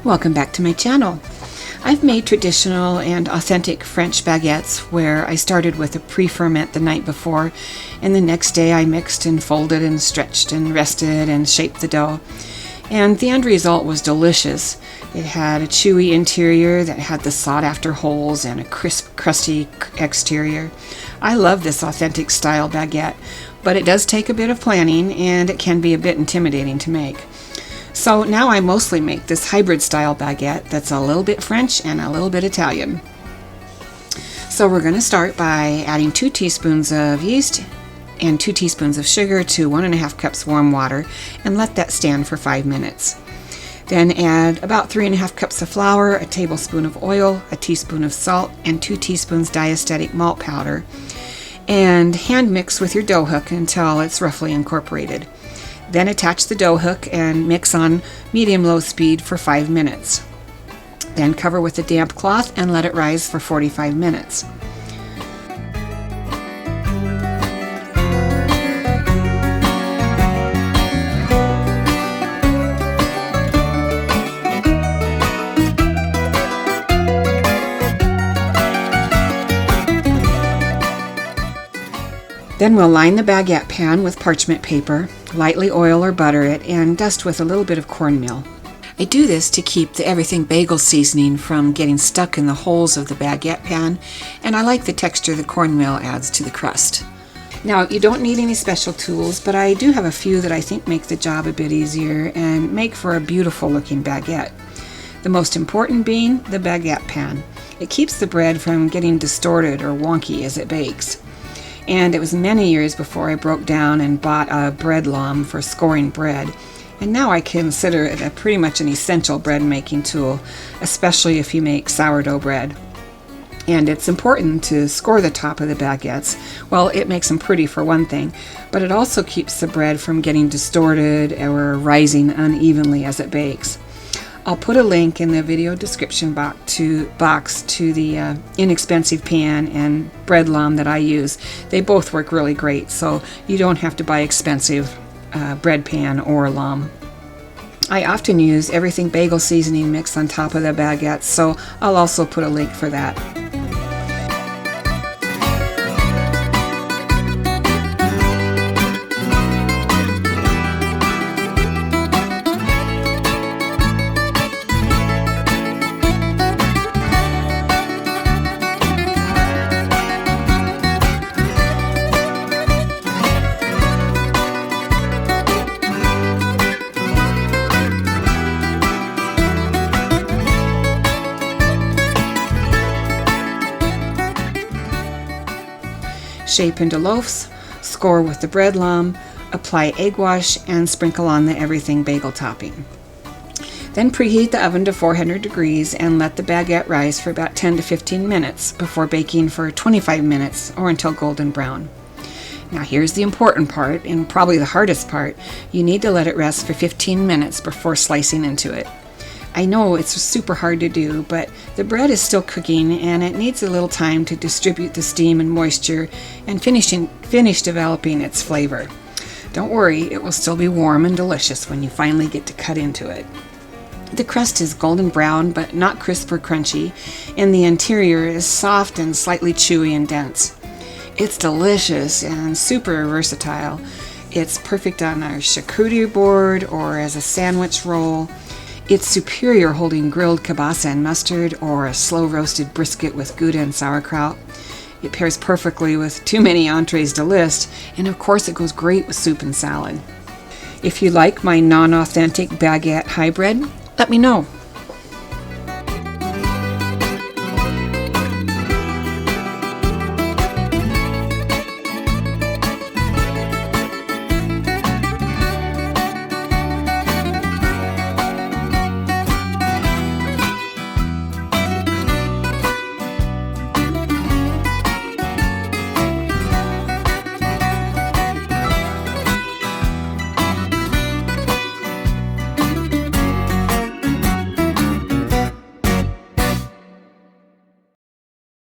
Welcome back to my channel. I've made traditional and authentic French baguettes where I started with a pre-ferment the night before, and the next day I mixed and folded and stretched and rested and shaped the dough. And the end result was delicious. It had a chewy interior that had the sought-after holes and a crisp, crusty exterior. I love this authentic style baguette, but it does take a bit of planning and it can be a bit intimidating to make. So now I mostly make this hybrid style baguette that's a little bit French and a little bit Italian. So we're going to start by adding 2 teaspoons of yeast and 2 teaspoons of sugar to 1.5 cups warm water and let that stand for 5 minutes. Then add about 3.5 cups of flour, a tablespoon of oil, a teaspoon of salt, and 2 teaspoons diastatic malt powder, and hand mix with your dough hook until it's roughly incorporated. Then attach the dough hook and mix on medium-low speed for 5 minutes. Then cover with a damp cloth and let it rise for 45 minutes. Then we'll line the baguette pan with parchment paper, lightly oil or butter it, and dust with a little bit of cornmeal. I do this to keep the everything bagel seasoning from getting stuck in the holes of the baguette pan, and I like the texture the cornmeal adds to the crust. Now, you don't need any special tools, but I do have a few that I think make the job a bit easier and make for a beautiful looking baguette. The most important being the baguette pan. It keeps the bread from getting distorted or wonky as it bakes. And it was many years before I broke down and bought a bread loam for scoring bread. And now I consider it pretty much an essential bread making tool, especially if you make sourdough bread. And it's important to score the top of the baguettes. Well, it makes them pretty for one thing, but it also keeps the bread from getting distorted or rising unevenly as it bakes. I'll put a link in the video description box to the inexpensive pan and bread loam that I use. They both work really great, so you don't have to buy expensive bread pan or loam. I often use everything bagel seasoning mix on top of the baguettes, so I'll also put a link for that. Shape into loaves, score with the bread loam, apply egg wash, and sprinkle on the everything bagel topping. Then preheat the oven to 400 degrees and let the baguette rise for about 10 to 15 minutes before baking for 25 minutes or until golden brown. Now here's the important part, and probably the hardest part. You need to let it rest for 15 minutes before slicing into it. I know it's super hard to do, but the bread is still cooking and it needs a little time to distribute the steam and moisture and finish developing its flavor. Don't worry, it will still be warm and delicious when you finally get to cut into it. The crust is golden brown but not crisp or crunchy, and the interior is soft and slightly chewy and dense. It's delicious and super versatile. It's perfect on our charcuterie board or as a sandwich roll. It's superior holding grilled kielbasa and mustard or a slow-roasted brisket with Gouda and sauerkraut. It pairs perfectly with too many entrees to list, and of course it goes great with soup and salad. If you like my non-authentic baguette hybrid, let me know.